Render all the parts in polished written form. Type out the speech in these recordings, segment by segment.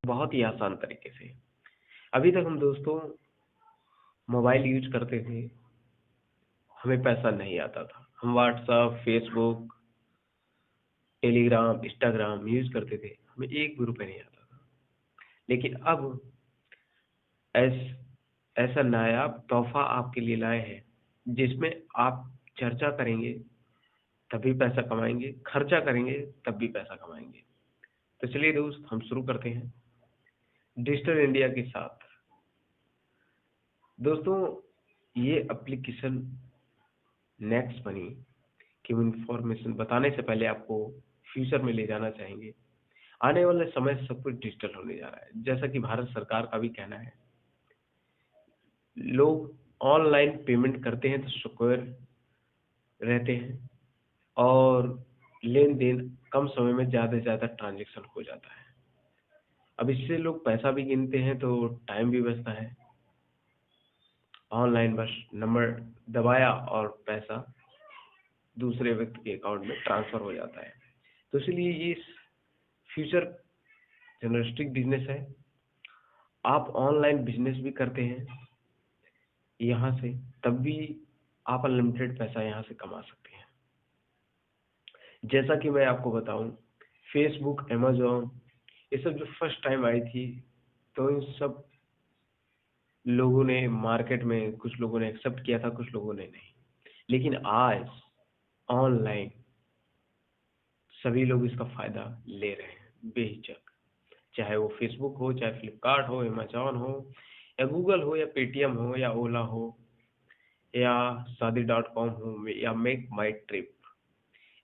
बहुत ही आसान तरीके से। अभी तक हम दोस्तों मोबाइल यूज करते थे, हमें पैसा नहीं आता था। हम WhatsApp, Facebook, Telegram, Instagram use करते थे, हमें एक भी रुपये नहीं आता था। लेकिन अब ऐस ऐसा नायाब तोहफा आपके लिए लाए हैं जिसमें आप चर्चा करेंगे तभी पैसा कमाएंगे, खर्चा करेंगे तब भी पैसा कमाएंगे। तो चलिए दोस्त, हम शुरू करते हैं डिजिटल इंडिया के साथ। दोस्तों, ये एप्लीकेशन नेक्स्ट मनी की इंफॉर्मेशन बताने से पहले आपको फ्यूचर में ले जाना चाहेंगे। आने वाले समय सब कुछ डिजिटल होने जा रहा है, जैसा कि भारत सरकार का भी कहना है। लोग ऑनलाइन पेमेंट करते हैं तो सिक्योर रहते हैं और लेन देन कम समय में ज़्यादा से ज़्यादा ट्रांजेक्शन हो जाता है। अब इससे लोग पैसा भी गिनते हैं तो टाइम भी बचता है। ऑनलाइन बस नंबर दबाया और पैसा दूसरे व्यक्ति के अकाउंट में ट्रांसफर हो जाता है। तो इसलिए ये फ्यूचर जनरिस्टिक बिजनेस है। आप ऑनलाइन बिजनेस भी करते हैं यहाँ से, तब भी आप अनलिमिटेड पैसा यहाँ से कमा सकते हैं। जैसा कि मैं आपको बताऊं, फेसबुक, अमेजोन, ये सब जो फर्स्ट टाइम आई थी तो इन सब लोगों ने मार्केट में, कुछ लोगों ने एक्सेप्ट किया था, कुछ लोगों ने नहीं। लेकिन आज ऑनलाइन सभी लोग इसका फायदा ले रहे हैं बेहिचक। चाहे वो फेसबुक हो, चाहे फ्लिपकार्ट हो, अमेजोन हो, या गूगल हो, या पेटीएम हो, या ओला हो, या शादी.com हो, या मेक माई ट्रिप,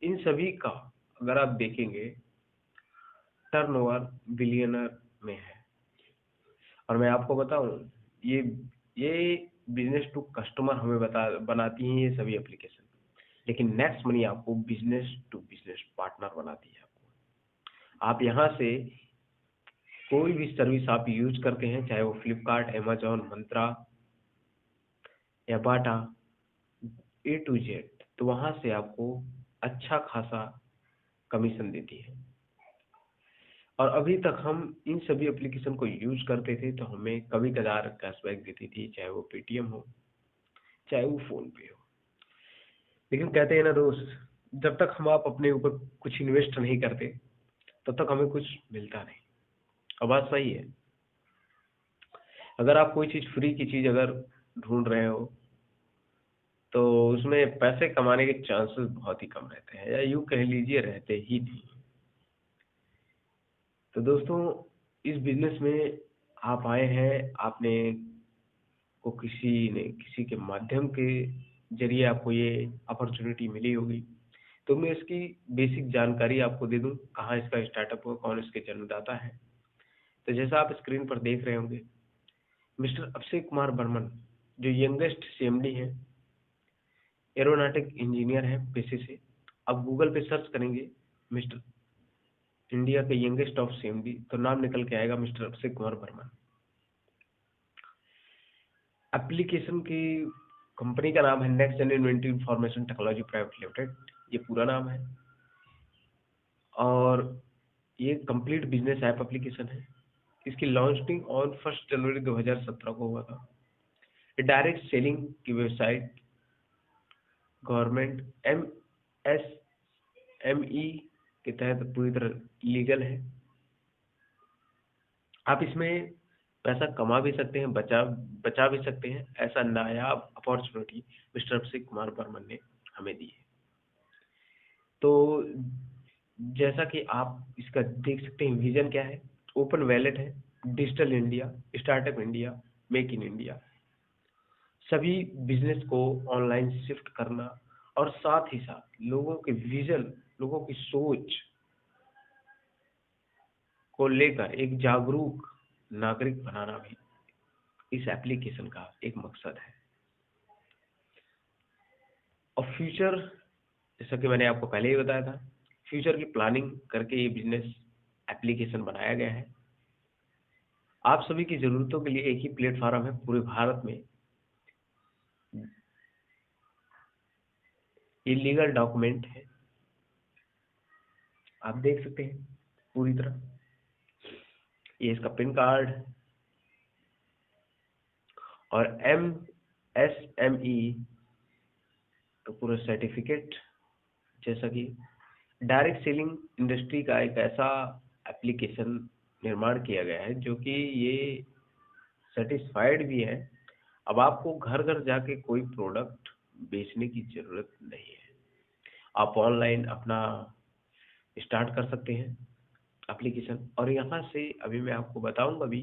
इन सभी का अगर आप देखेंगे टर्नओवर बिलियनर में है। और मैं आपको बताऊं, ये ये बिजनेस टू कस्टमर हमें बनाती हैं ये सभी एप्लीकेशन। लेकिन नेक्स्ट मनी आपको बिजनेस टू बिजनेस पार्टनर बनाती है। आपको, आप यहाँ से कोई भी सर्विस आप यूज करते हैं, चाहे वो फ्लिपकार्ट, अमेजोन, मंत्रा या बाटा, A to Z, तो वहां से आपको अच्छा खासा कमीशन देती है। और अभी तक हम इन सभी एप्लीकेशन को यूज करते थे तो हमें कभी कदार कैशबैक देती थी, चाहे वो पेटीएम हो, चाहे वो फोन पे हो। लेकिन कहते हैं ना दोस्त, जब तक हम आप अपने ऊपर कुछ इन्वेस्ट नहीं करते तब तक हमें कुछ मिलता नहीं। और बात सही है। अगर आप कोई चीज, फ्री की चीज अगर ढूंढ रहे हो तो उसमें पैसे कमाने के चांसेस बहुत ही कम रहते हैं, या यूं कह लीजिए रहते ही नहीं। तो दोस्तों, इस बिजनेस में आप आए हैं, आपने को किसी के माध्यम के जरिए आपको ये अपॉर्चुनिटी मिली होगी। तो मैं इसकी बेसिक जानकारी आपको दे दूं, कहाँ इसका स्टार्टअप हुआ, कौन इसके जन्मदाता है। तो जैसा आप स्क्रीन पर देख रहे होंगे, मिस्टर अक्षय कुमार बर्मन जो यंगेस्ट सीएमडी हैं, एरोनॉटिक इंजीनियर हैं पेशे से। आप गूगल पे सर्च करेंगे मिस्टर इंडिया के यंगेस्ट ऑफ सीएमडी, तो नाम निकल के आएगा मिस्टर अक्षय कुमार बर्मन। एप्लीकेशन की कंपनी का नाम है Next Gen Inventive Information Technology Private Limited, ये पूरा नाम है। और ये कंप्लीट बिजनेस ऐप एप्लीकेशन है। इसकी लॉन्चिंग ऑन 1 जनवरी 2017 को हुआ था। डायरेक्ट सेलिंग की वेबसाइट, गवर्नमेंट MSME के तहत पूरी तरह लीगल है। आप इसमें पैसा कमा भी सकते हैं, बचा भी सकते हैं। ऐसा नायाब अपॉर्चुनिटी मिस्टर अभिषेक कुमार बर्मन ने हमें दी है। तो जैसा कि आप इसका देख सकते हैं, विजन क्या है, ओपन वैलेट है, digital India, startup India, make in India, सभी बिजनेस को ऑनलाइन शिफ्ट करना, और साथ ही साथ लोगों के विजन, लोगों की सोच को लेकर एक जागरूक नागरिक बनाना भी इस एप्लीकेशन का एक मकसद है। और फ्यूचर, जैसा कि मैंने आपको पहले ही बताया था, फ्यूचर की प्लानिंग करके ये बिजनेस एप्लीकेशन बनाया गया है। आप सभी की जरूरतों के लिए एक ही प्लेटफॉर्म है पूरे भारत में। ये लीगल डॉक्यूमेंट है, आप देख सकते हैं पूरी तरह। ये इसका पिन कार्ड और MSME का पूरा सर्टिफिकेट, जैसा कि डायरेक्ट सेलिंग इंडस्ट्री का एक ऐसा एप्लीकेशन निर्माण किया गया है जो कि ये सेटिस्फाइड भी है। अब आपको घर घर जाके कोई प्रोडक्ट बेचने की जरूरत नहीं है, आप ऑनलाइन अपना स्टार्ट कर सकते हैं एप्लीकेशन। और यहाँ से अभी मैं आपको बताऊंगा भी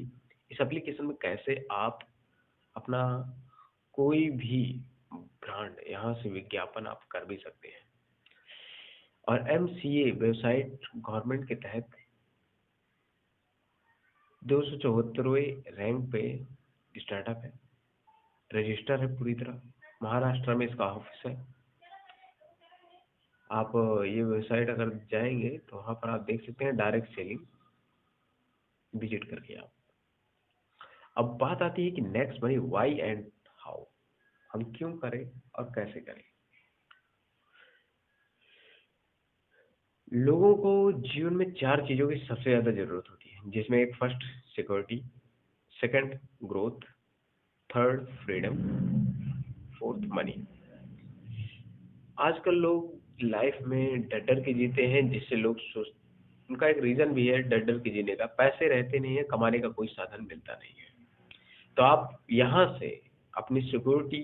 इस एप्लीकेशन में कैसे आप अपना कोई भी ब्रांड यहाँ से विज्ञापन आप कर भी सकते हैं। और MCA वेबसाइट गवर्नमेंट के तहत 274वें रैंक पे स्टार्टअप है, रजिस्टर है पूरी तरह, महाराष्ट्र में इसका ऑफिस है। आप ये वेबसाइट अगर जाएंगे तो वहाँ पर आप देख सकते हैं डायरेक्ट सेलिंग, विजिट करके आप। अब बात आती है कि next money why and how, हम क्यों करें और कैसे करें। लोगों को जीवन में 4 चीजों की सबसे ज्यादा जरूरत होती है, जिसमें एक first security, second growth, third freedom, fourth money. आजकल लोग लाइफ में डर डर के जीते हैं, जिससे लोग सोच, उनका एक रीजन भी है डर डर के जीने का, पैसे रहते नहीं है, कमाने का कोई साधन मिलता नहीं है। तो आप यहाँ से अपनी सिक्योरिटी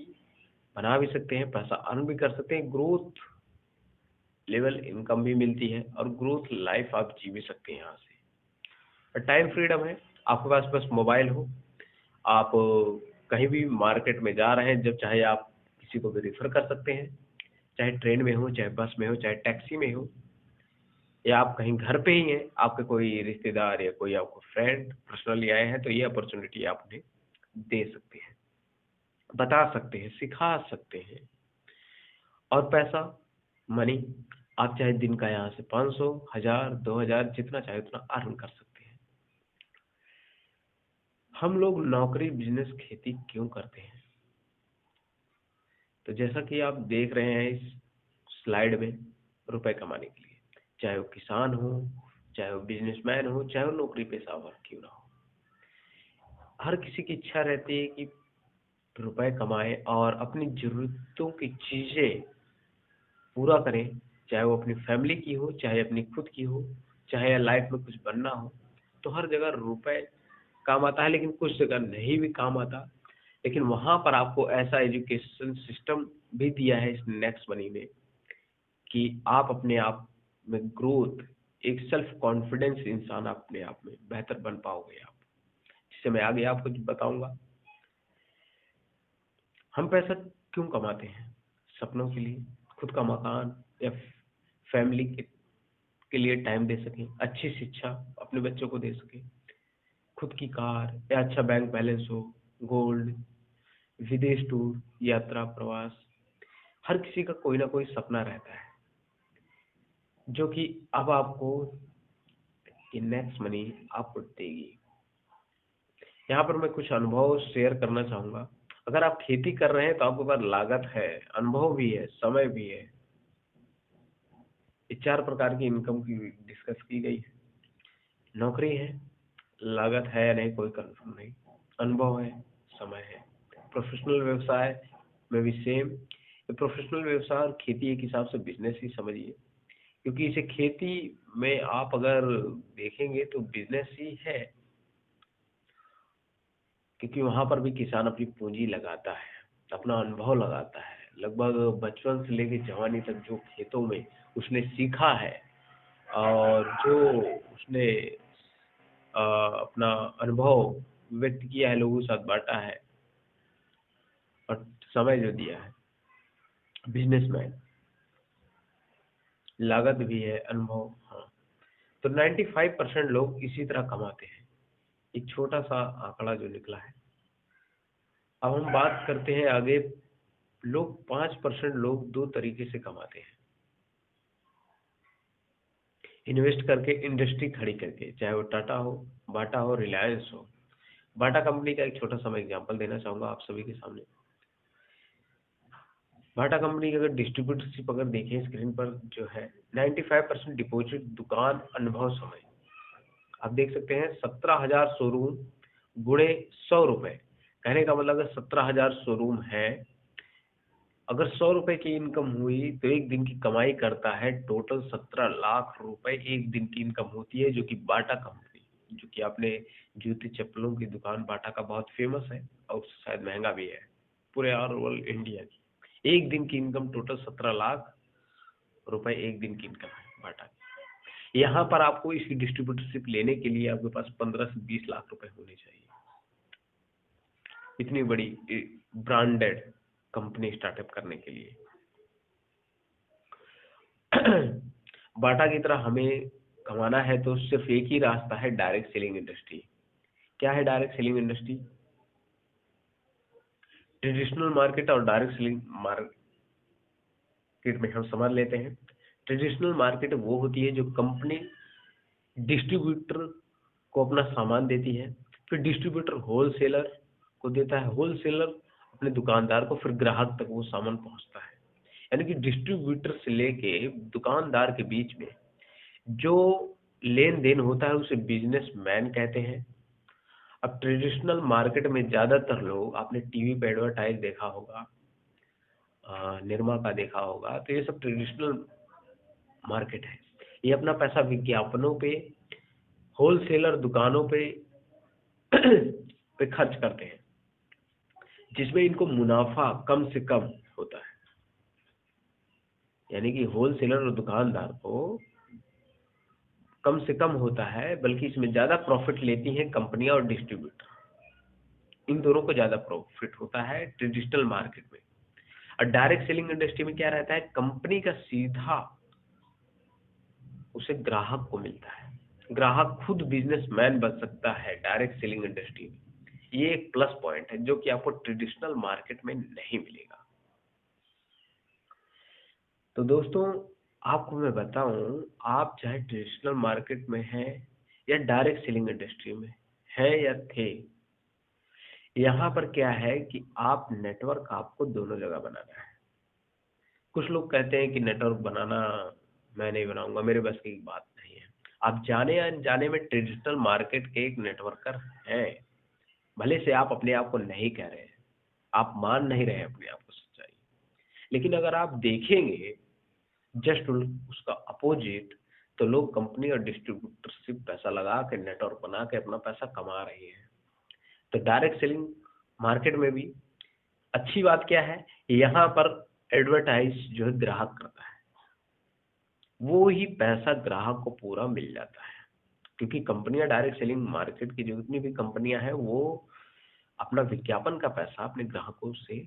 बना भी सकते हैं, पैसा अर्न भी कर सकते हैं, ग्रोथ लेवल इनकम भी मिलती है और ग्रोथ लाइफ आप जी भी सकते हैं यहाँ से। और टाइम फ्रीडम है, आपके पास बस मोबाइल हो, आप कहीं भी मार्केट में जा रहे हैं, जब चाहे आप किसी को भी रेफर कर सकते हैं, चाहे ट्रेन में हो, चाहे बस में हो, चाहे टैक्सी में हो, या आप कहीं घर पे ही हैं, आपके कोई रिश्तेदार या कोई आपको फ्रेंड पर्सनली आए हैं, तो ये अपॉर्चुनिटी आप उन्हें दे सकते हैं, बता सकते हैं, सिखा सकते हैं। और पैसा, मनी, आप चाहे दिन का यहाँ से 500, 1000, 2000 जितना चाहे उतना अर्न कर सकते हैं। हम लोग नौकरी, बिजनेस, खेती क्यों करते हैं? तो जैसा कि आप देख रहे हैं इस स्लाइड में, रुपए कमाने के लिए, चाहे वो किसान हो, चाहे वो बिजनेसमैन हो, चाहे वो नौकरी पेशा क्यों ना हो, हर किसी की इच्छा रहती है कि रुपए कमाए और अपनी जरूरतों की चीजें पूरा करें, चाहे वो अपनी फैमिली की हो, चाहे अपनी खुद की हो, चाहे लाइफ में कुछ बनना हो। तो हर जगह रुपए काम आता है, लेकिन कुछ जगह नहीं भी काम आता। लेकिन वहां पर आपको ऐसा एजुकेशन सिस्टम भी दिया है इस नेक्स्ट मनी में कि आप अपने आप में ग्रोथ, एक सेल्फ कॉन्फिडेंस इंसान अपने आप में बेहतर बन पाओगे आप, जिससे मैं आगे आपको बताऊंगा। हम पैसा क्यों कमाते हैं? सपनों के लिए, खुद का मकान या फैमिली के लिए टाइम दे सकें, अच्छी शिक्षा अपने बच्चों को दे सकें, खुद की कार या अच्छा बैंक बैलेंस हो, गोल्ड, विदेश टूर, यात्रा, प्रवास। हर किसी का कोई ना कोई सपना रहता है, जो कि अब आपको ये नेक्स्ट मनी आपको देगी। यहाँ पर मैं कुछ अनुभव शेयर करना चाहूंगा। अगर आप खेती कर रहे हैं तो आपके पास लागत है, अनुभव भी है, समय भी है। ये 4 प्रकार की इनकम की डिस्कस की गई है। नौकरी है, लागत है या नहीं कोई कंफर्म नहीं, अनुभव है, समय है। प्रोफेशनल व्यवसाय में भी सेम। ये प्रोफेशनल व्यवसाय और खेती एक हिसाब से बिजनेस ही समझिए, क्योंकि इसे खेती में आप अगर देखेंगे तो बिजनेस ही है, क्योंकि वहां पर भी किसान अपनी पूंजी लगाता है, अपना अनुभव लगाता है, लगभग बचपन से लेकर जवानी तक जो खेतों में उसने सीखा है और जो उसने अपना अनुभव व्यक्त किया है, लोगों के साथ बांटा है और समय जो दिया है। बिजनेसमैन, लागत भी है, अनुभव, हाँ। तो 95% लोग इसी तरह कमाते हैं, एक छोटा सा आंकड़ा जो निकला है। अब हम बात करते हैं आगे। लोग 5% लोग 2 तरीके से कमाते हैं, इन्वेस्ट करके, इंडस्ट्री खड़ी करके, चाहे वो टाटा हो, बाटा हो, रिलायंस हो। बाटा कंपनी का एक छोटा सा मैं एग्जांपल देना चाहूंगा आप सभी के सामने। बाटा कंपनी की अगर डिस्ट्रीब्यूटरशिप अगर देखें स्क्रीन पर जो है 95% डिपॉजिट दुकान अनुभव समय। आप देख सकते हैं 17,000 शोरूम गुणे 100 रुपए, कहने का मतलब अगर 17,000 शोरूम है, अगर 100 रुपए की इनकम हुई तो एक दिन की कमाई करता है टोटल 17 लाख रुपए एक दिन की इनकम होती है, जो कि बाटा कंपनी, जो कि आपने जूती चप्पलों की दुकान बाटा का बहुत फेमस है और शायद महंगा भी है पूरे ऑल इंडिया की। एक दिन की इनकम टोटल 17 लाख रुपए एक दिन की इनकम है बाटा की। यहाँ पर आपको इसकी डिस्ट्रीब्यूटरशिप लेने के लिए आपके पास 15 से 20 लाख रुपए होने चाहिए, इतनी बड़ी ब्रांडेड कंपनी स्टार्टअप करने के लिए। बाटा की तरह हमें कमाना है तो सिर्फ एक ही रास्ता है, डायरेक्ट सेलिंग इंडस्ट्री। क्या है direct selling industry? Traditional market और डायरेक्ट सेलिंग मार्केट में हम समझ लेते हैं। ट्रेडिशनल मार्केट वो होती है जो कंपनी डिस्ट्रीब्यूटर को अपना सामान देती है, फिर डिस्ट्रीब्यूटर होलसेलर को देता है, होलसेलर अपने दुकानदार को, फिर ग्राहक तक वो सामान पहुंचता है। यानी कि डिस्ट्रीब्यूटर से लेके दुकानदार के बीच में जो लेन देन होता है उसे बिजनेस मैन कहते हैं। अब ट्रेडिशनल मार्केट में ज्यादातर लोग, आपने टीवी पे एडवर्टाइज देखा होगा, निरमा का देखा होगा, तो ये सब ट्रेडिशनल मार्केट है। ये अपना पैसा विज्ञापनों पे, होलसेलर दुकानों पे पे खर्च करते हैं, जिसमें इनको मुनाफा कम से कम होता है। यानी कि होलसेलर और दुकानदार को कम से कम होता है, बल्कि इसमें ज्यादा प्रॉफिट लेती हैं कंपनियां और डिस्ट्रीब्यूटर, इन दोनों को ज्यादा प्रॉफिट होता है ट्रेडिशनल मार्केट में। और डायरेक्ट सेलिंग इंडस्ट्री में क्या रहता है, कंपनी का सीधा उसे ग्राहक को मिलता है, ग्राहक खुद बिजनेसमैन बन सकता है डायरेक्ट सेलिंग इंडस्ट्री में। ये एक प्लस पॉइंट है जो कि आपको ट्रेडिशनल मार्केट में नहीं मिलेगा। तो दोस्तों आपको मैं बताऊं, आप चाहे ट्रेडिशनल मार्केट में हैं या डायरेक्ट सेलिंग इंडस्ट्री में हैं या थे, यहाँ पर क्या है कि आप नेटवर्क आपको दोनों जगह बनाना है। कुछ लोग कहते हैं कि नेटवर्क बनाना मैं नहीं बनाऊंगा, मेरे बस की बात नहीं है। आप जाने अनजाने में ट्रेडिशनल मार्केट के एक नेटवर्कर हैं, भले से आप अपने आप को नहीं कह रहे हैं, आप मान नहीं रहे हैं अपने आप को सच्चाई, लेकिन अगर आप देखेंगे जस्ट उसका अपोजिट, तो लोग कंपनी और डिस्ट्रीब्यूटरशिप पैसा लगा के नेटवर्क बना के अपना पैसा कमा रहे हैं। तो डायरेक्ट सेलिंग मार्केट में भी अच्छी बात क्या है, यहाँ पर एडवर्टाइज जो है ग्राहक करता है, वो ही पैसा ग्राहक को पूरा मिल जाता है। क्योंकि कंपनियां डायरेक्ट सेलिंग मार्केट की जो जितनी भी कंपनियां हैं वो अपना विज्ञापन का पैसा अपने ग्राहकों से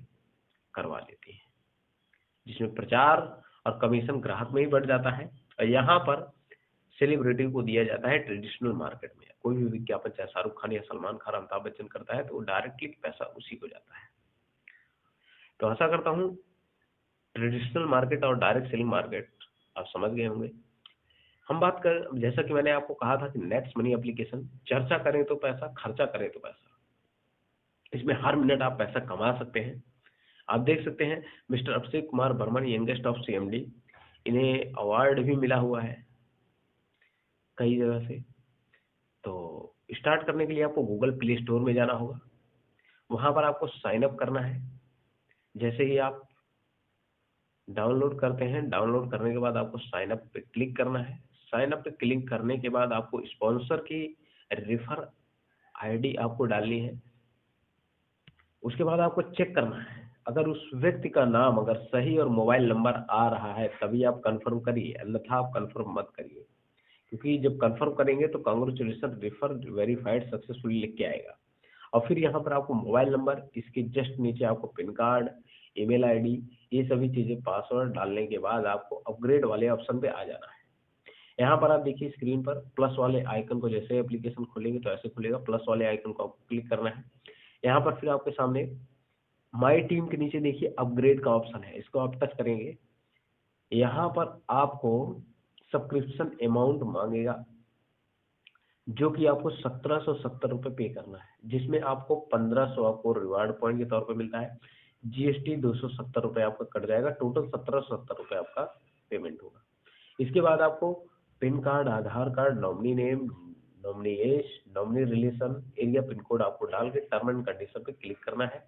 करवा लेती हैं, जिसमें प्रचार और कमीशन ग्राहक में ही बढ़ जाता है। और यहाँ पर सेलिब्रिटी को दिया जाता है ट्रेडिशनल मार्केट में। कोई भी विज्ञापन चाहे शाहरुख खान या सलमान खान, अमिताभ बच्चन करता है तो वो डायरेक्टली पैसा उसी को जाता है। तो आशा करता हूँ ट्रेडिशनल मार्केट और डायरेक्ट सेलिंग मार्केट आप समझ गए होंगे। हम बात कर, जैसा कि मैंने आपको कहा था कि नेक्स्ट मनी एप्लीकेशन, चर्चा करें तो पैसा, खर्चा करें तो पैसा, इसमें हर मिनट आप पैसा कमा सकते हैं। आप देख सकते हैं mister Abhishek Kumar Burman, youngest of CMD, इन्हें अवार्ड भी मिला हुआ है कई जगह से। तो स्टार्ट करने के लिए आपको गूगल प्ले स्टोर में जाना होगा, वहां पर आपको साइन अप करना है। जैसे ही आप डाउनलोड करते हैं, डाउनलोड करने के बाद आपको साइन अप पे क्लिक करना है। साइन अप पे क्लिक करने के बाद आपको स्पॉन्सर की रेफर आईडी आपको डालनी है। उसके बाद आपको चेक करना है, अगर उस व्यक्ति का नाम अगर सही और मोबाइल नंबर आ रहा है तभी आप कंफर्म करिए, अन्यथा आप कंफर्म मत करिए। क्योंकि जब कंफर्म करेंगे तो कांग्रेचुलेशन रेफर वेरीफाइड सक्सेसफुली लिख के आएगा। और फिर यहाँ पर आपको मोबाइल नंबर, इसके जस्ट नीचे आपको पिन कार्ड, ईमेल आईडी, ये सभी चीजें, पासवर्ड डालने के बाद आपको अपग्रेड वाले ऑप्शन पे आ जाना है। यहाँ पर आप देखिए स्क्रीन पर प्लस वाले आइकन को, जैसे एप्लीकेशन खोलेंगे तो ऐसे खुलेगा, प्लस वाले आइकन को आपको क्लिक करना है। यहाँ पर फिर आपके सामने माई टीम के नीचे देखिए अपग्रेड का ऑप्शन है, इसको आप टच करेंगे। यहाँ पर आपको सब्सक्रिप्शन अमाउंट मांगेगा, जो कि आपको 1770 रुपये पे करना है, जिसमें आपको 1500 आपको रिवार्ड पॉइंट के तौर पे मिलता है। GST 270 रुपये आपका कट जाएगा, टोटल 1770 रुपये आपका पेमेंट होगा। इसके बाद आपको PAN card, Aadhaar card, nominee name, nominee age, nominee relation, area, PIN code आपको डाल के टर्म एंड कंडीशन पे क्लिक करना है।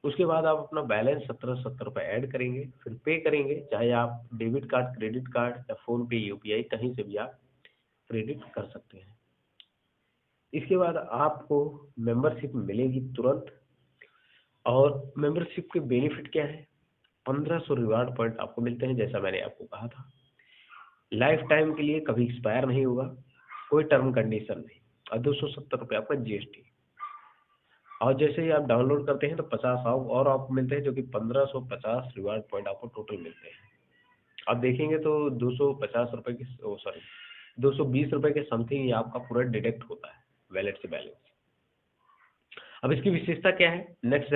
उसके बाद आप अपना बैलेंस 1770 रुपये ऐड करेंगे, फिर पे करेंगे, चाहे आप डेबिट कार्ड, क्रेडिट कार्ड या फोन पे, UPI कहीं से भी आप क्रेडिट कर सकते हैं। इसके बाद आपको मेंबरशिप मिलेगी तुरंत, और मेंबरशिप के बेनिफिट क्या है? 1500 रिवार्ड पॉइंट आपको मिलते हैं, जैसा मैंने आपको कहा था। लाइफ टाइम के लिए कभी एक्सपायर नहीं होगा, कोई टर्म कंडीशन नहीं, और 270 रुपये आपका GST। और जैसे ही आप डाउनलोड करते हैं तो 50 और आपको मिलते हैं, जो कि 1550 रिवार्ड पॉइंट आपको टोटल मिलते हैं। आप देखेंगे तो 250 रुपये की, सॉरी 220 रुपये के समथिंग ये आपका पूरा डिडक्ट होता है वैलेट से बैलेंस। अब इसकी विशेषता क्या है? नेक्स्ट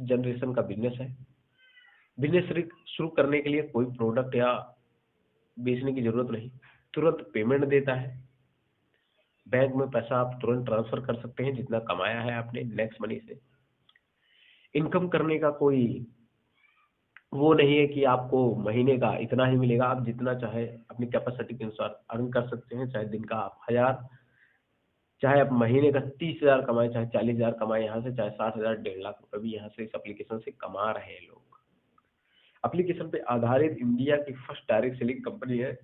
जनरेशन का बिजनेस है। बिजनेस शुरू करने के लिए कोई प्रोडक्ट या बेचने की जरूरत नहीं, तुरंत पेमेंट देता है। बैंक में पैसा आप तुरंत ट्रांसफर कर सकते हैं जितना कमाया है आपने नेक्स्ट मनी से। इनकम करने का कोई वो नहीं है कि आपको महीने का इतना ही मिलेगा, आप जितना चाहे अपनी कैपेसिटी के अनुसार अर्न कर सकते हैं, चाहे दिन का आप 1000, चाहे आप महीने का 30,000 कमाए, चाहे 40,000 कमाए यहाँ से, चाहे 60,000, 1.5 लाख रुपए भी यहाँ से इस एप्लीकेशन से कमा रहे हैं लोग। एप्लीकेशन पे आधारित इंडिया की फर्स्ट डायरेक्ट सेलिंग कंपनी है।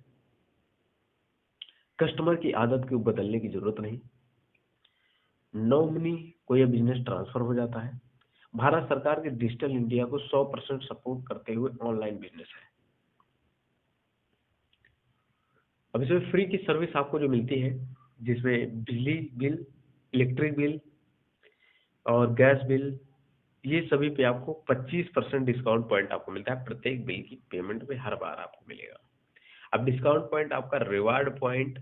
कस्टमर की आदत को बदलने की जरूरत नहीं, नॉमिनी को यह बिजनेस ट्रांसफर हो जाता है। भारत सरकार के डिजिटल इंडिया को 100% सपोर्ट करते हुए ऑनलाइन बिजनेस है। अब इसमें फ्री की सर्विस आपको जो मिलती है, जिसमें बिजली बिल, इलेक्ट्रिक बिल और गैस बिल, ये सभी पे आपको 25% डिस्काउंट पॉइंट आपको मिलता है प्रत्येक बिल की पेमेंट पे हर बार आपको मिलेगा। अब डिस्काउंट पॉइंट आपका रिवार्ड पॉइंट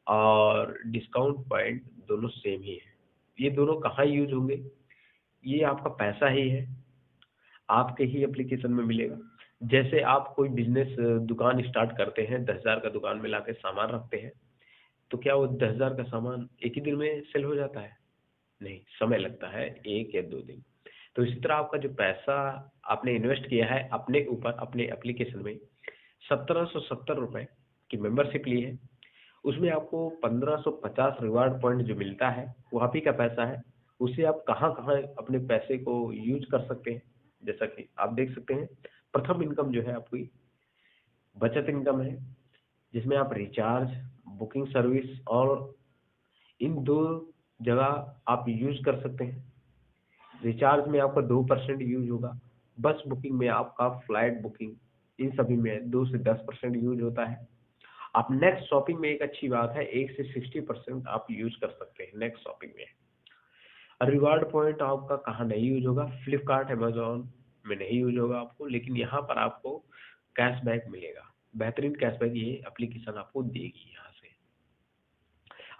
और डिस्काउंट पॉइंट दोनों सेम ही है। ये दोनों कहाँ यूज होंगे? ये आपका पैसा ही है, आपके ही एप्लीकेशन में मिलेगा। जैसे आप कोई बिजनेस दुकान स्टार्ट करते हैं, 10,000 का दुकान में लाके सामान रखते हैं, तो क्या वो 10,000 का सामान एक ही दिन में सेल हो जाता है? नहीं, समय लगता है 1 या 2 दिन। तो इसी तरह आपका जो पैसा आपने इन्वेस्ट किया है अपने ऊपर, अपने एप्लीकेशन में 1770 रुपये की मेंबरशिप ली है, उसमें आपको 1550 रिवार्ड पॉइंट जो मिलता है वो आप ही का पैसा है। उसे आप कहाँ कहाँ अपने पैसे को यूज कर सकते हैं, जैसा कि आप देख सकते हैं। प्रथम इनकम जो है आपकी बचत इनकम है, जिसमें आप रिचार्ज, बुकिंग सर्विस और इन दो जगह आप यूज कर सकते हैं। रिचार्ज में आपका 2% यूज होगा, बस बुकिंग में आपका, फ्लाइट बुकिंग, इन सभी में 2 से 10% यूज होता है। आप नेक्स्ट शॉपिंग में एक अच्छी बात है, 1 से 60% आप यूज कर सकते हैं नेक्स्ट शॉपिंग में। रिवार्ड पॉइंट आपका कहाँ नहीं यूज होगा? फ्लिपकार्ट, अमेजोन में नहीं यूज होगा आपको, लेकिन यहाँ पर आपको कैशबैक मिलेगा। बेहतरीन कैशबैक ये एप्लीकेशन आपको देगी यहाँ से।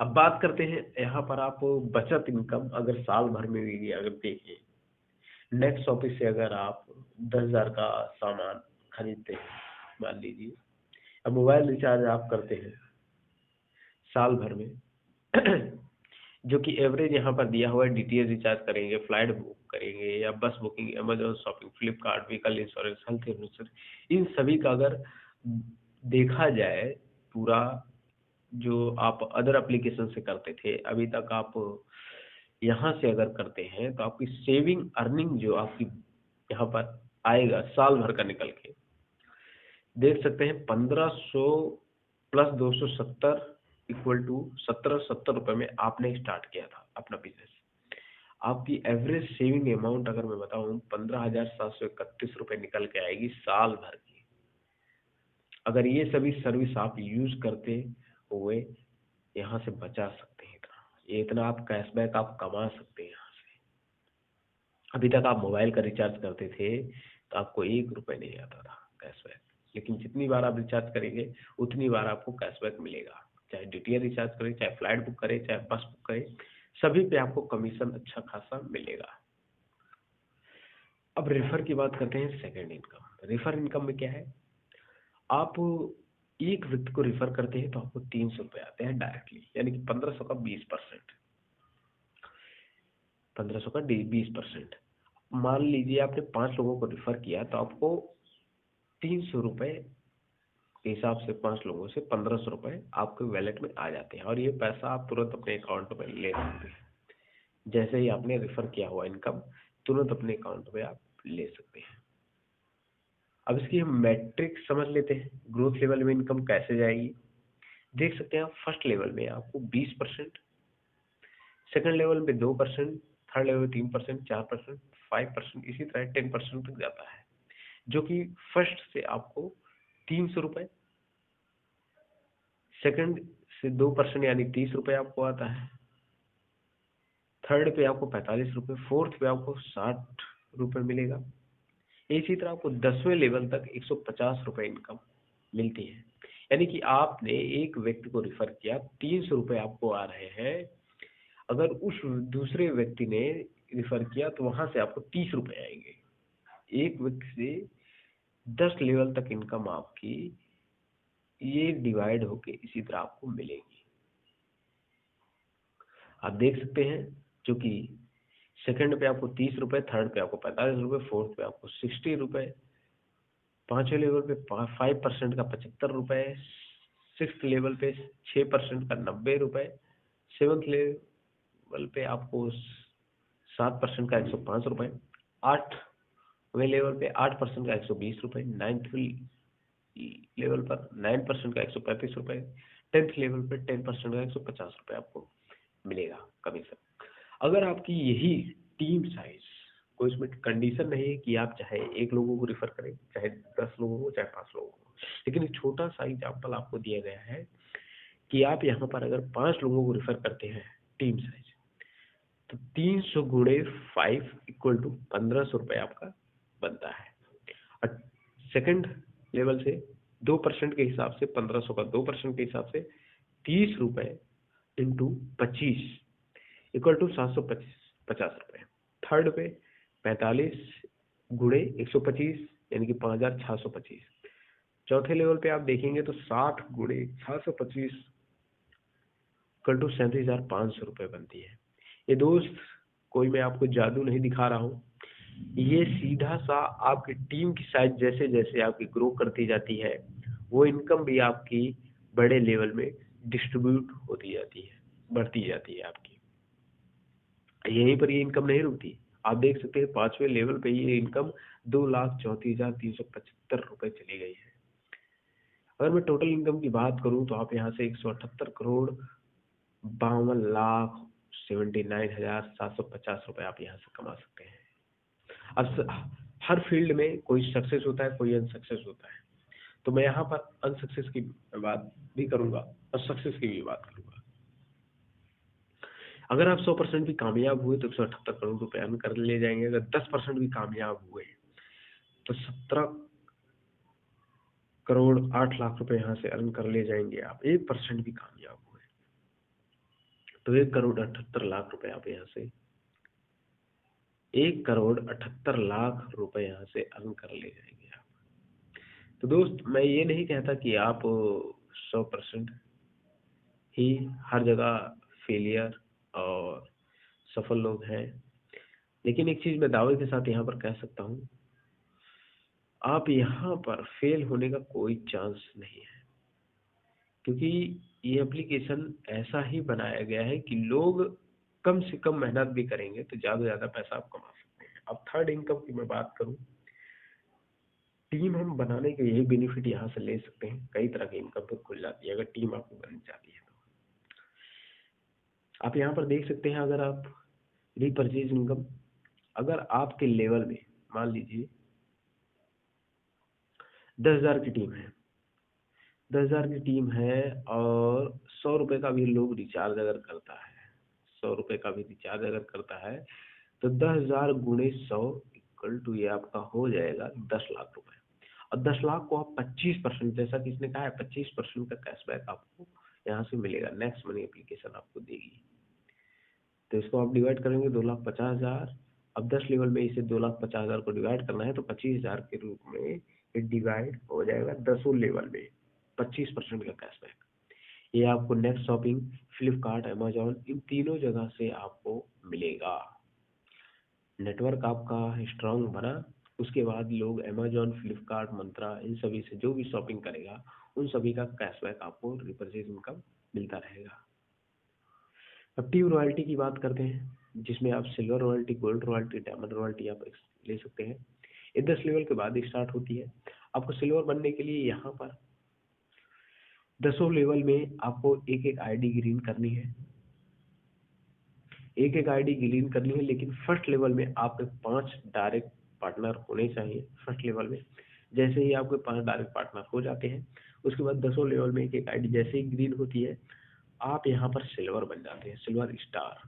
अब बात करते हैं यहाँ पर आप बचत इनकम, अगर साल भर में भी अगर देखिए, नेक्स्ट ऑफिस से अगर आप 10,000 का सामान खरीदते हैं मान लीजिए, अब मोबाइल रिचार्ज आप करते हैं साल भर में जो कि एवरेज यहाँ पर दिया हुआ है, DTH रिचार्ज करेंगे, फ्लाइट बुक करेंगे या bus booking, Amazon shopping, Flipkart, vehicle insurance, health insurance, इन सभी का अगर देखा जाए पूरा, जो आप अदर एप्लीकेशन से करते थे अभी तक, आप यहाँ से अगर करते हैं तो आपकी सेविंग अर्निंग जो आपकी यहाँ पर आएगा साल भर का निकल के, देख सकते हैं 1500 प्लस 270 इक्वल टू 1770 रुपये में आपने स्टार्ट किया था अपना बिजनेस। आपकी एवरेज सेविंग अमाउंट अगर मैं बताऊं 15,731 रुपये निकल के आएगी साल भर की, अगर ये सभी सर्विस आप यूज करते हुए यहाँ से बचा सकते हैं। इतना आप कैशबैक आप कमा सकते हैं यहाँ से। अभी तक आप मोबाइल का रिचार्ज करते थे तो आपको 1 रुपये नहीं आता था कैशबैक, लेकिन जितनी बार आप रिचार्ज करेंगे उतनी बार आपको कैशबैक मिलेगा। चाहे DTH रिचार्ज करें, चाहे फ्लाइट बुक करें, चाहे बस बुक करें, सभी पे आपको कमीशन अच्छा खासा मिलेगा। अब रेफर की बात करते हैं, सेकेंड इनकम। रेफर इनकम में क्या है? आप एक व्यक्ति को रेफर करते हैं तो आपको 300 रुपये आते हैं डायरेक्टली, यानी कि 1500 का 20%। 1500 का 20%। मान लीजिए आपने 5 लोगों को रिफर किया तो आपको 300 रुपये के हिसाब से 5 लोगों से 1500 रुपये आपके वैलेट में आ जाते हैं, और ये पैसा आप तुरंत अपने अकाउंट में ले सकते हैं। जैसे ही आपने रिफर किया हुआ इनकम तुरंत अपने अकाउंट में आप ले सकते हैं। अब इसकी हम मैट्रिक समझ लेते हैं, ग्रोथ लेवल में इनकम कैसे जाएगी। देख सकते हैं आप, फर्स्ट लेवल में आपको 20%, सेकंड लेवल में 2%, थर्ड लेवल में 3%, 4%, 5%, इसी तरह 10% तक जाता है, जो कि फर्स्ट से आपको 300 रुपये, सेकंड से 2% यानी 30 रुपये आपको आता है, थर्ड पे आपको 45 रुपये, फोर्थ पे आपको 60 रुपये मिलेगा। इसी तरह आपको 10वें लेवल तक 150 रुपये इनकम मिलती है। यानी कि आपने एक व्यक्ति को रिफर किया, 300 रुपये आपको आ रहे हैं। अगर उस दूसरे व्यक्ति ने रिफर किया तो वहां से आपको 30 रुपये आएंगे। एक व्यक्ति से 10 लेवल तक इनकम आपकी ये डिवाइड होके इसी तरह आपको मिलेगी। आप देख सकते हैं, जो कि सेकंड पे आपको 30 रुपये, थर्ड पे आपको 45 रुपये, फोर्थ पे आपको 60 रुपये, पांचवें लेवल पे 5% का 75 रुपये, सिक्स लेवल पे 6% का 90 रुपये, सेवंथ लेवल पे आपको 7% का 105 रुपये, 8वें लेवल पे 8% का 120 रुपये, 9th लेवल पर 9% का 135 रुपये, 10th लेवल पे 10% का 150 रुपये आपको मिलेगा कमीशन। अगर आपकी यही टीम साइज, कोई इसमें कंडीशन नहीं है कि आप चाहे 1 लोगों को रिफर करें, चाहे 10 लोगों को, चाहे 5 लोगों को, लेकिन एक छोटा सा एग्जाम्पल आपको दिया गया है कि आप यहाँ पर अगर 5 लोगों को रिफर करते हैं टीम साइज, तो 300 गुणे 5 इक्वल टू 1500 रुपये आपका बनता है। और सेकंड लेवल से 2% के हिसाब से 1500 का 2% के हिसाब से 30 रुपये इंटू 25 इक्वल टू 750 रुपये। थर्ड पे 45 गुणे 125 यानी कि 5625। चौथे लेवल पे आप देखेंगे तो 60 गुणे 625 इक्वल टू 37,500 रुपये बनती है। ये दोस्त कोई मैं आपको जादू नहीं दिखा रहा हूँ, ये सीधा सा आपकी टीम की साइज जैसे जैसे आपकी ग्रो करती जाती है, वो इनकम भी आपकी बड़े लेवल में डिस्ट्रीब्यूट होती जाती है, बढ़ती जाती है आपकी। यहीं पर ये इनकम नहीं रुकती। आप देख सकते हैं 5वें लेवल पे ये इनकम 2,34,375 रुपये चली गई है। अगर मैं टोटल इनकम की बात करूं तो आप यहाँ से 178 करोड़ 52,79,750 रुपये आप यहाँ से कमा सकते हैं। अब हर फील्ड में कोई सक्सेस होता है, कोई अनसक्सेस होता है, तो मैं यहाँ पर अनसक्सेस की बात भी करूंगा और सक्सेस की भी बात करूंगा। अगर आप 100% भी कामयाब हुए तो 178 करोड़ रुपए अर्न कर ले जाएंगे। अगर 10% भी कामयाब हुए तो 17 करोड़ 8 लाख रुपए यहाँ से अर्न कर ले जाएंगे। आप 1% भी कामयाब हुए तो 1 करोड़ 78 लाख रुपए आप यहाँ से 1 करोड़ 78 लाख रुपए यहाँ से अर्न कर ले जाएंगे आप। तो दोस्त, मैं ये नहीं कहता कि आप 100% ही हर जगह फेलियर और सफल लोग हैं, लेकिन एक चीज मैं दावे के साथ यहाँ पर कह सकता हूँ, आप यहाँ पर फेल होने का कोई चांस नहीं है, क्योंकि ये एप्लीकेशन ऐसा ही बनाया गया है कि लोग कम से कम मेहनत भी करेंगे तो ज़्यादा से ज़्यादा पैसा आप कमा सकते हैं। अब थर्ड इनकम की मैं बात करूँ, टीम हम बनाने के यही बेनिफिट यहाँ से ले सकते हैं। कई तरह की इनकम तो खुल जाती है अगर टीम आपकी बन जाती है तो। आप यहाँ पर देख सकते हैं, अगर आप रीपरचेज इनकम, अगर आपके लेवल में मान लीजिए 10,000 की टीम है, 10,000 की टीम है और 100 रुपये का भी लोग रिचार्ज अगर करता है, 100 रुपये का भी रिचार्ज अगर करता है तो 10,000 गुणे 100 इक्वल टू ये आपका हो जाएगा 10 लाख रुपए। और 10 लाख को आप 25%, जैसा कि इसने कहा है 25% का कैशबैक आपको यहाँ से मिलेगा, नेक्स्ट मनी एप्लीकेशन आपको देगी। तो इसको आप डिवाइड करेंगे 2,50,000। अब 10 लेवल में इसे 2,50,000 को डिवाइड करना है तो 25,000 के रूप में ये डिवाइड हो जाएगा 10 लेवल में 25% का कैशबैक। ये आपको नेक्स्ट शॉपिंग, फ्लिपकार्ट, अमेजोन, इन तीनों जगह से आपको मिलेगा। नेटवर्क आपका स्ट्रांग बना, उसके बाद लोग अमेजोन, फ्लिपकार्ट, मंत्रा, इन सभी से जो भी शॉपिंग करेगा उन सभी का कैशबैक आपको रिपरचेज इनकम मिलता रहेगा। अब टिव रॉयल्टी की बात करते हैं, जिसमें आप silver royalty, gold royalty, diamond royalty आप ले सकते हैं। ये 10 लेवल के बाद स्टार्ट होती है। आपको सिल्वर बनने के लिए यहाँ पर 10 लेवल में आपको एक एक आईडी ग्रीन करनी है, एक एक आईडी ग्रीन करनी है, लेकिन फर्स्ट लेवल में आपके 5 डायरेक्ट पार्टनर होने चाहिए। फर्स्ट लेवल में जैसे ही आपके 5 डायरेक्ट पार्टनर हो जाते हैं, उसके बाद 10 लेवल में एक एक आईडी जैसे ही ग्रीन होती है, आप यहाँ पर सिल्वर बन जाते हैं, सिल्वर स्टार।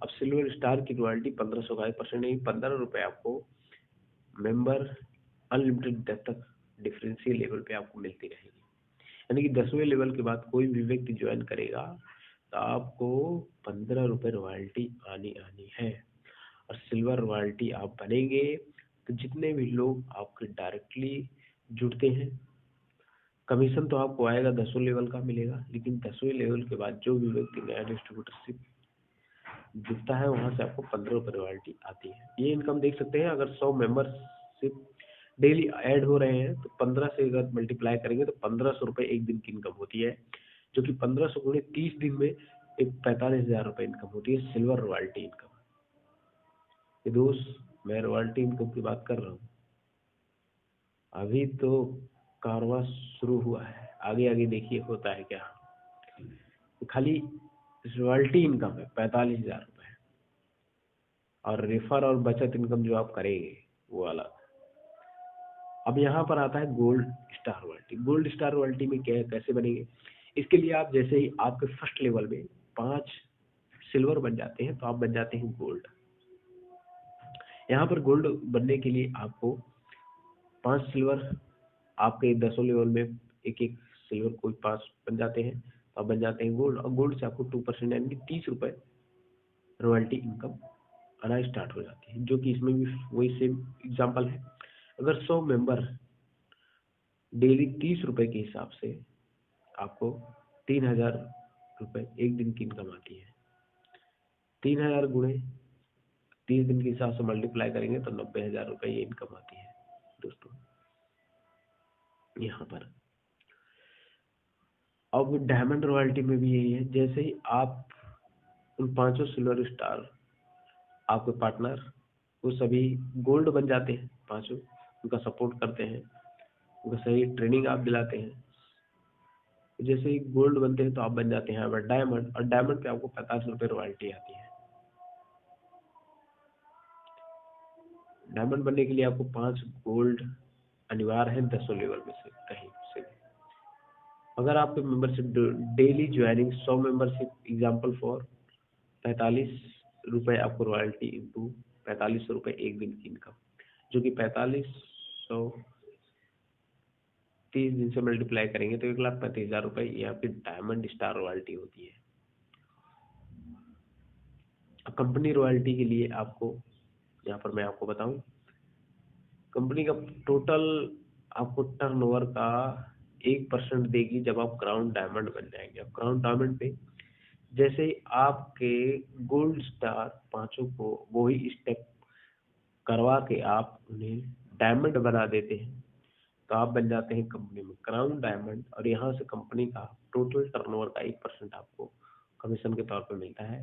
अब सिल्वर स्टार की रॉयल्टी 1500 का 1% नहीं, 15 रुपये आपको मेंबर अनलिमिटेड डेट तक डिफरेंशियल लेवल पे आपको मिलती रहेगी। यानी कि 10वें लेवल के बाद कोई भी व्यक्ति ज्वाइन करेगा तो आपको 15 रुपये रॉयल्टी आनी आनी है। और सिल्वर रॉयल्टी आप बनेंगे तो जितने भी लोग आपके डायरेक्टली जुड़ते हैं, कमीशन तो आपको आएगा 10वें लेवल का मिलेगा, लेकिन 10वें लेवल के बाद जो भी व्यक्ति नया डिस्ट्रीब्यूटरशिप जुड़ता है वहां से आपको 15 रुपये रॉयल्टी आती है। ये इनकम देख सकते हैं, अगर 100 मेंबरशिप डेली ऐड हो रहे हैं तो 15 से अगर मल्टीप्लाई करेंगे तो 1500 रुपये एक दिन की इनकम होती है, जो कि 1500 गुणे 30 दिन में एक 45,000 रुपये इनकम होती है, सिल्वर रॉयल्टी इनकम। ये दोस्त मैं रॉयल्टी इनकम की बात कर रहा हूँ, अभी तो कारवां शुरू हुआ है, आगे आगे देखिए होता है क्या। खाली रॉयल्टी इनकम है 45,000 रुपये, और रेफर और बचत इनकम जो आप करेंगे वो अलग। अब यहाँ पर आता है gold star royalty. Gold star royalty में क्या कैसे बनेंगे, इसके लिए आप जैसे ही आपके फर्स्ट लेवल में 5 सिल्वर बन जाते हैं तो आप बन जाते हैं गोल्ड। यहाँ पर गोल्ड बनने के लिए आपको 5 सिल्वर, आपके 10 लेवल में एक एक सिल्वर कोई 5 बन जाते हैं तो आप बन जाते हैं गोल्ड, और गोल्ड से आपको 2% यानी कि 30 रुपये रॉयल्टी इनकम आना स्टार्ट हो जाती है, जो कि इसमें भी वही सेम एग्जाम्पल है। अगर 100 मेंबर डेली 30 रुपये के हिसाब से आपको 3,000 रुपये एक दिन की इनकम आती है। 3,000 गुणे 30 दिन के हिसाब से मल्टीप्लाई करेंगे तो 90,000 रुपये ये इनकम आती है दोस्तों यहाँ पर। अब डायमंड रॉयल्टी में भी यही है, जैसे ही आप उन 5 सिल्वर स्टार आपके पार्टनर वो सभी गोल्ड बन जाते हैं, 5 उनका सपोर्ट करते हैं, उनका सही ट्रेनिंग आप दिलाते हैं, जैसे ही गोल्ड बनते हैं तो आप बन जाते हैं डायमंड, और डायमंड पे आपको 45 रुपये रॉयल्टी आती है। डायमंड बनने के लिए आपको 5 गोल्ड अनिवार्य है 10 लेवल में से कहीं से भी। अगर आपके membership daily joining 100 membership example for 45 रुपये आपको रॉयल्टी इंटू 4500 रुपये एक दिन की इनकम, जो कि 4500 30 दिन से मल्टीप्लाई करेंगे तो 1,35,000 रुपये ये आपकी डायमंड स्टार रॉयल्टी होती है। कंपनी रॉयल्टी के लिए आपको यहाँ पर मैं आपको बताऊं, कंपनी का टोटल आपको टर्नओवर का 1% देगी जब आप क्राउन डायमंड बन जाएंगे। अब क्राउन डायमंड पे जैसे ही आपके गोल्ड स्टार 5 को वही स्टेप करवा के आप उन्हें डायमंड बना देते हैं तो आप बन जाते हैं कंपनी में क्राउन डायमंड, और यहाँ से कंपनी का टोटल टर्नओवर का 1% आपको कमीशन के तौर पर मिलता है।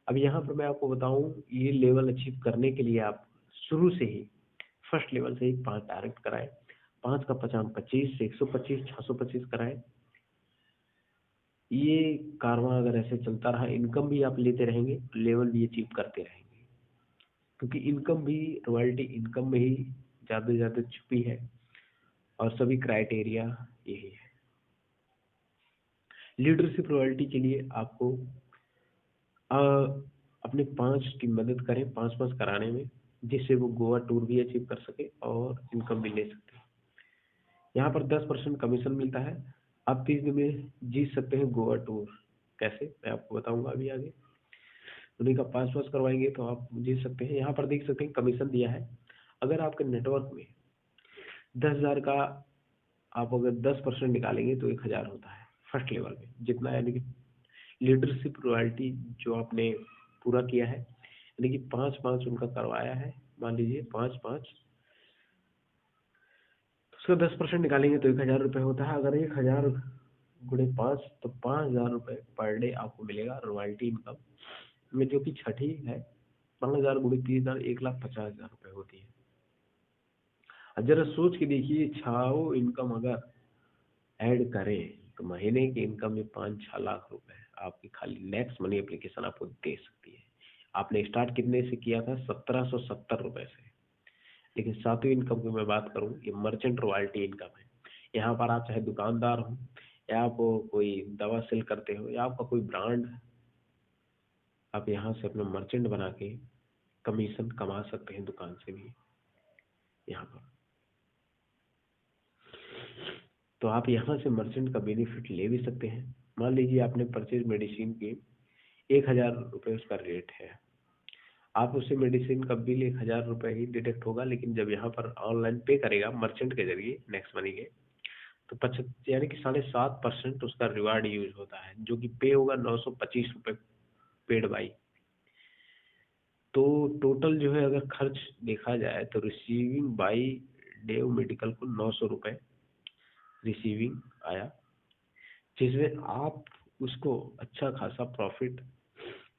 अब यहाँ पर मैं आपको बताऊं, ये लेवल अचीव करने के लिए आप शुरू से ही फर्स्ट लेवल से ही 5 डायरेक्ट कराएं, 5 का 50 25 125 625 कराएं। ये कारवां अगर ऐसे चलता रहा, इनकम भी आप लेते रहेंगे, लेवल भी अचीव करते रहेंगे, क्योंकि इनकम भी रॉयल्टी इनकम में ही ज़्यादा से ज़्यादा छुपी है, और सभी क्राइटेरिया यही है। लीडरशिप रॉयल्टी के लिए आपको अपने 5 की मदद करें 5-5 कराने में, जिससे वो गोवा टूर भी अचीव कर सके और इनकम भी ले सके। यहाँ पर 10% कमीशन मिलता है, आप 30 दिन में जीत सकते हैं गोवा टूर। कैसे, मैं आपको बताऊंगा अभी आगे। उन्हीं का 5-5 करवाएंगे तो आप जीत सकते हैं। यहाँ पर देख सकते हैं कमीशन दिया है, अगर आपके नेटवर्क में 10,000 का आप अगर 10% निकालेंगे तो 1,000 होता है फर्स्ट लेवल में जितना, यानी कि लीडरशिप रॉयल्टी जो आपने पूरा किया है यानी कि 5-5 उनका करवाया है, मान लीजिए 5-5, तो उसका 10% निकालेंगे तो 1,000 रुपये होता है। अगर 1,000 गुणे 5 तो 5,000 रुपये पर डे आपको मिलेगा रॉयल्टी इनकम में, जो कि छठी है। 5,000 गुणे 30,000, 1,50,000 रुपये होती है। अब जरा सोच के देखिए, छाओ इनकम अगर ऐड करें तो महीने की इनकम में 5-6 लाख रुपए आपकी खाली नेक्स्ट मनी एप्लीकेशन आपको दे सकती है। आपने स्टार्ट कितने से किया था? 1,770 रुपए से। लेकिन सातवीं इनकम की मैं बात करूं, ये मर्चेंट रॉयल्टी इनकम है। यहाँ पर आप चाहे दुकानदार हो, या आप कोई दवा सेल करते हो, या आपका कोई ब्रांड, आप यहाँ से अपना मर्चेंट बना के कमीशन कमा सकते हैं दुकान से भी यहाँ पर। तो आप यहाँ से मर्चेंट का बेनिफिट ले भी सकते हैं। मान लीजिए आपने परचेज मेडिसिन की 1,000 रुपये उसका रेट है, आप उससे मेडिसिन का बिल 1,000 रुपये ही डिडक्ट होगा। लेकिन जब यहाँ पर ऑनलाइन पे करेगा मर्चेंट के जरिए नेक्स्ट मनी के, तो 75 यानी कि 7.5% उसका रिवार्ड यूज होता है, जो कि पे होगा 925 रुपये पेड बाई। तो टोटल जो है अगर खर्च देखा जाए तो रिसीविंग बाई डेव मेडिकल को 900 रुपये रिसीविंग आया, जिसमें आप उसको अच्छा खासा प्रॉफिट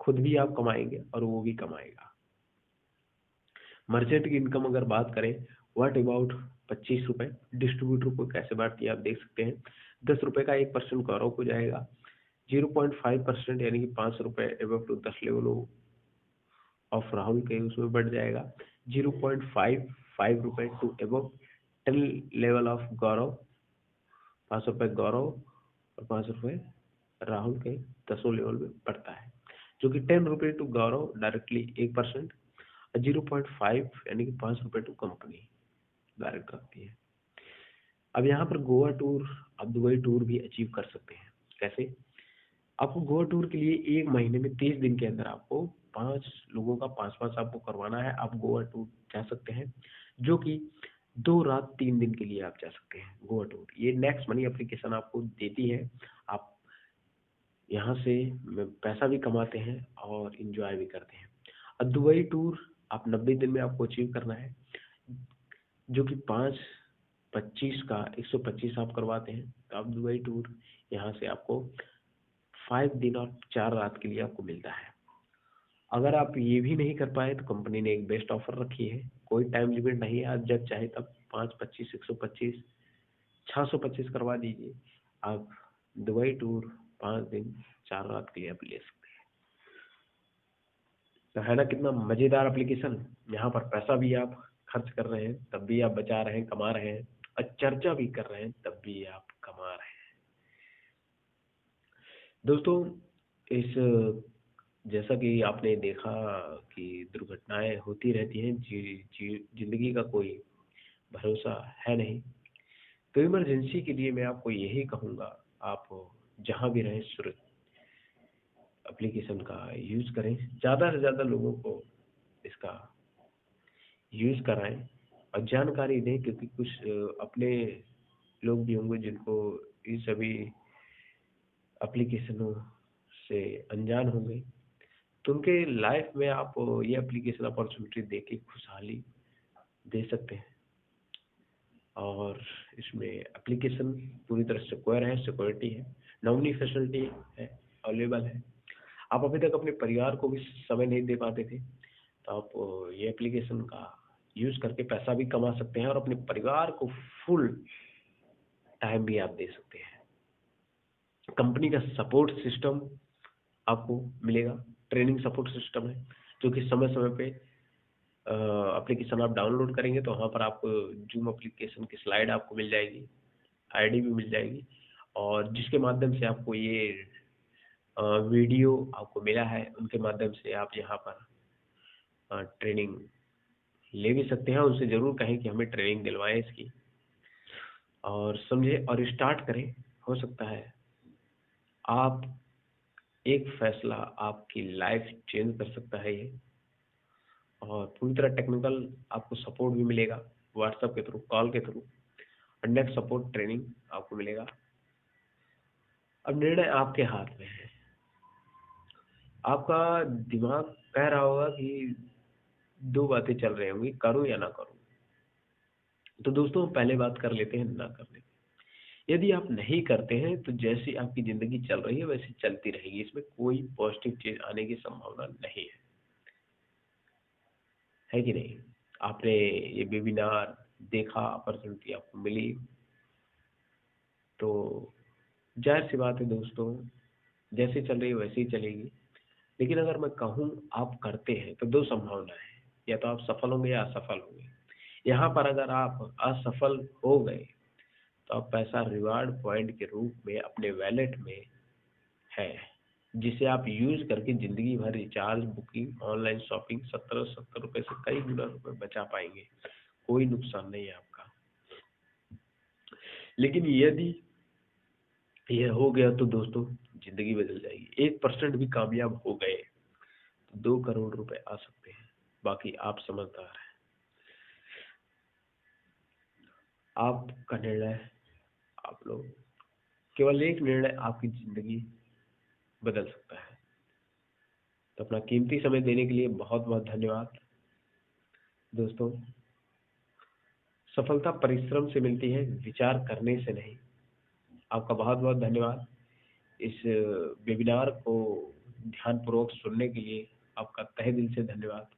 खुद भी आप कमाएंगे और वो भी कमाएगा। मर्चेंट की इनकम अगर बात करें, व्हाट अबाउट 25 रुपये डिस्ट्रीब्यूटर को कैसे बांटती है आप देख सकते हैं। 10 रुपये का 1% गौरव को जाएगा, 0.5% यानी कि 5 रुपये above to 10 level of Rahul के उसमें बढ़ जाएगा, 0.55 रुपये to above 10 level of Gaurav, 5 रुपये गौरव और 5 रुपये राहुल के 10 लेवल में बढ़ता है, जो कि 10 रुपये टू गौरव डायरेक्टली 1%, 0.5 यानी कि 5 रुपये टू कंपनी डायरेक्ट रखती है। अब यहाँ पर गोवा टूर, आप दुबई टूर भी अचीव कर सकते हैं। कैसे? आपको गोवा टूर के लिए 1 महीने में 30 दिन के अंदर आपको 5 लोगों का 5-5 आपको करवाना है। आप गोवा टूर जा सकते हैं, जो कि 2 रात 3 दिन के लिए आप जा सकते हैं गोवा टूर। ये नेक्स्ट मनी एप्लीकेशन आपको देती है। आप यहाँ से पैसा भी कमाते हैं और इंजॉय भी करते हैं। अब दुबई टूर आप 90 दिन में आपको अचीव करना है, जो कि 5-25 का 125 आप करवाते हैं। तो आप दुबई टूर यहाँ से आपको 5 दिन और 4 रात के लिए आपको मिलता है। अगर आप ये भी नहीं कर पाए तो कंपनी ने एक बेस्ट ऑफर रखी है, कोई टाइम लिमिट नहीं है, आप जब चाहे तब 5-25, 125, 625 करवा दीजिए। आप दुबई टूर 5 दिन 4 रात के लिए आप ले सकते हैं। तो है ना कितना मजेदार एप्लीकेशन। यहाँ पर पैसा भी आप खर्च कर रहे हैं तब भी आप बचा रहे हैं, कमा रहे हैं, और चर्चा भी कर रहे हैं तब भी आप कमा रहे हैं। दोस्तों, इस जैसा कि आपने देखा कि दुर्घटनाएं होती रहती हैं, जिंदगी का कोई भरोसा है नहीं। तो इमरजेंसी के लिए मैं आपको यही कहूँगा, आप जहाँ भी रहें सुरक्षित एप्लीकेशन का यूज़ करें, ज़्यादा से ज़्यादा लोगों को इसका यूज़ कराएं और जानकारी दें, क्योंकि कुछ अपने लोग भी होंगे जिनको इन सभी एप्लीकेशनों से अनजान होंगे। तो उनके लाइफ में आप ये एप्लीकेशन अपॉर्चुनिटी दे के खुशहाली दे सकते हैं। और इसमें एप्लीकेशन पूरी तरह सिक्योर है, सिक्योरिटी है, नॉमिनी फैसिलिटी है, अवेलेबल है। आप अभी तक अपने परिवार को भी समय नहीं दे पाते थे, तो आप ये एप्लीकेशन का यूज़ करके पैसा भी कमा सकते हैं और अपने परिवार को फुल टाइम भी आप दे सकते हैं। कंपनी का सपोर्ट सिस्टम आपको मिलेगा, ट्रेनिंग सपोर्ट सिस्टम है, जो कि समय समय पे एप्लीकेशन आप डाउनलोड करेंगे तो वहाँ पर आपको जूम एप्लीकेशन की स्लाइड आपको मिल जाएगी, आईडी भी मिल जाएगी, और जिसके माध्यम से आपको ये वीडियो आपको मिला है, उनके माध्यम से आप यहाँ पर ट्रेनिंग ले भी सकते हैं। उनसे ज़रूर कहें कि हमें ट्रेनिंग दिलवाएं इसकी, और समझें और स्टार्ट करें। हो सकता है आप एक फैसला आपकी लाइफ चेंज कर सकता है ये, और पूरी तरह टेक्निकल आपको सपोर्ट भी मिलेगा व्हाट्सएप के थ्रू, कॉल के थ्रू, और नेक्स्ट सपोर्ट ट्रेनिंग आपको मिलेगा। अब निर्णय आपके हाथ में है, आपका दिमाग कह रहा होगा कि दो बातें चल रही होंगी, करूं या ना करूं। तो दोस्तों पहले बात कर लेते हैं ना करने की। यदि आप नहीं करते हैं तो जैसी आपकी जिंदगी चल रही है वैसी चलती रहेगी, इसमें कोई पॉजिटिव चीज आने की संभावना नहीं है कि नहीं। आपने ये वेबिनार देखा, अपॉर्चुनिटी आपको मिली, तो जाहिर सी बात है दोस्तों, जैसे चल रही है वैसे ही चलेगी। लेकिन अगर मैं कहूँ आप करते हैं तो दो संभावना है, या तो आप सफल होंगे या असफल होंगे। यहाँ पर अगर आप असफल हो गए तो आप पैसा रिवार्ड पॉइंट के रूप में अपने वैलेट में है, जिसे आप यूज करके जिंदगी भर रिचार्ज, बुकिंग, ऑनलाइन शॉपिंग 70 रुपए से कई गुना रुपए बचा पाएंगे। कोई नुकसान नहीं है आपका। लेकिन यदि यह हो गया तो दोस्तों जिंदगी बदल जाएगी। 1% भी कामयाब हो गए तो 2 करोड़ रुपए आ सकते हैं। बाकी आप समझदार हैं, आपका निर्णय, आप लोग, केवल एक निर्णय आपकी जिंदगी बदल सकता है। तो अपना कीमती समय देने के लिए बहुत बहुत धन्यवाद दोस्तों। सफलता परिश्रम से मिलती है, विचार करने से नहीं। आपका बहुत बहुत धन्यवाद। इस वेबिनार को ध्यानपूर्वक सुनने के लिए आपका तहे दिल से धन्यवाद।